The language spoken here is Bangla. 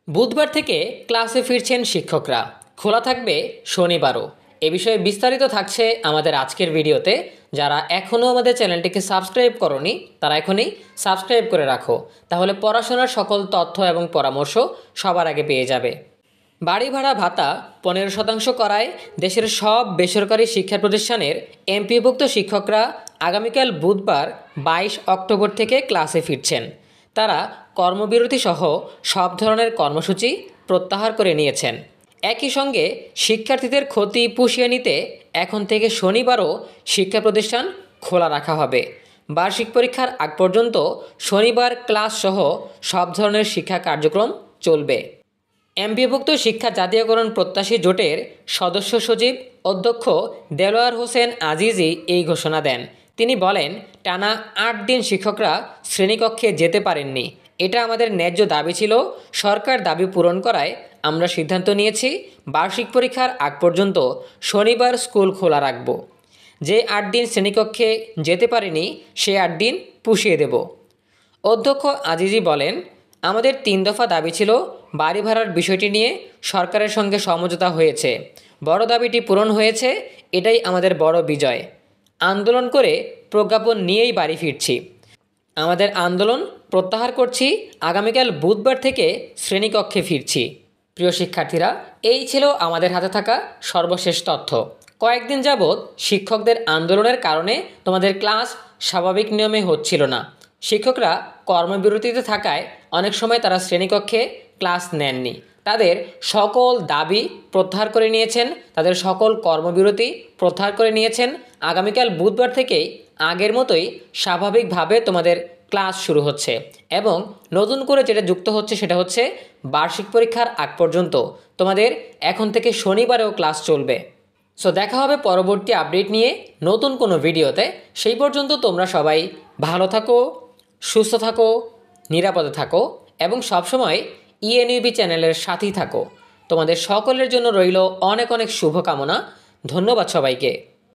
বুধবার থেকে ক্লাসে ফিরছেন শিক্ষকরা। খোলা থাকবে শনিবারও। এ বিষয়ে বিস্তারিত থাকছে আমাদের আজকের ভিডিওতে। যারা এখনও আমাদের চ্যানেলটিকে সাবস্ক্রাইব করনি তারা এখনই সাবস্ক্রাইব করে রাখো, তাহলে পড়াশোনার সকল তথ্য এবং পরামর্শ সবার আগে পেয়ে যাবে। বাড়ি ভাড়া ভাতা 15% করায় দেশের সব বেসরকারি শিক্ষা প্রতিষ্ঠানের এমপিওভুক্ত শিক্ষকরা আগামীকাল বুধবার 22 অক্টোবর থেকে ক্লাসে ফিরছেন। তারা কর্মবিরতি সহ সব ধরনের কর্মসূচি প্রত্যাহার করে নিয়েছেন। একই সঙ্গে শিক্ষার্থীদের ক্ষতি পুষিয়ে নিতে এখন থেকে শনিবারও শিক্ষা প্রতিষ্ঠান খোলা রাখা হবে। বার্ষিক পরীক্ষার আগ পর্যন্ত শনিবার ক্লাস সহ সব ধরনের শিক্ষা কার্যক্রম চলবে। এমপিওভুক্ত শিক্ষা জাতীয়করণ প্রত্যাশী জোটের সদস্য সচিব অধ্যক্ষ দেলোয়ার হোসেন আজিজি এই ঘোষণা দেন। তিনি বলেন, টানা 8 দিন শিক্ষকরা শ্রেণীকক্ষে যেতে পারেননি। এটা আমাদের ন্যায্য দাবি ছিল। সরকার দাবি পূরণ করায় আমরা সিদ্ধান্ত নিয়েছি বার্ষিক পরীক্ষার আগ পর্যন্ত শনিবার স্কুল খোলা রাখব। যে 8 দিন শ্রেণীকক্ষে যেতে পারেনি সে 8 দিন পুষিয়ে দেব। অধ্যক্ষ আজিজি বলেন, আমাদের 3 দফা দাবি ছিল। বাড়ি ভাড়ার বিষয়টি নিয়ে সরকারের সঙ্গে সমঝোতা হয়েছে। বড় দাবিটি পূরণ হয়েছে, এটাই আমাদের বড় বিজয়। আন্দোলন করে প্রজ্ঞাপন নিয়েই বাড়ি ফিরছি। আমাদের আন্দোলন প্রত্যাহার করছি। আগামীকাল বুধবার থেকে শ্রেণীকক্ষে ফিরছি। প্রিয় শিক্ষার্থীরা, এই ছিল আমাদের হাতে থাকা সর্বশেষ তথ্য। কয়েকদিন যাবৎ শিক্ষকদের আন্দোলনের কারণে তোমাদের ক্লাস স্বাভাবিক নিয়মে হচ্ছিল না। শিক্ষকরা কর্মবিরতিতে থাকায় অনেক সময় তারা শ্রেণীকক্ষে ক্লাস নেননি। তাদের সকল দাবি প্রত্যাহার করে নিয়েছেন, তাদের সকল কর্মবিরতি প্রত্যাহার করে নিয়েছেন। আগামীকাল বুধবার থেকেই আগের মতোই স্বাভাবিকভাবে তোমাদের ক্লাস শুরু হচ্ছে এবং নতুন করে যেটা যুক্ত হচ্ছে সেটা হচ্ছে বার্ষিক পরীক্ষার আগ পর্যন্ত তোমাদের এখন থেকে শনিবারেও ক্লাস চলবে। সো দেখা হবে পরবর্তী আপডেট নিয়ে নতুন কোনো ভিডিওতে। সেই পর্যন্ত তোমরা সবাই ভালো থাকো, সুস্থ থাকো, নিরাপদে থাকো এবং সবসময় ইএনইউবি চ্যানেলের সাথেই থাকো। তোমাদের সকলের জন্য রইল অনেক অনেক শুভকামনা। ধন্যবাদ সবাইকে।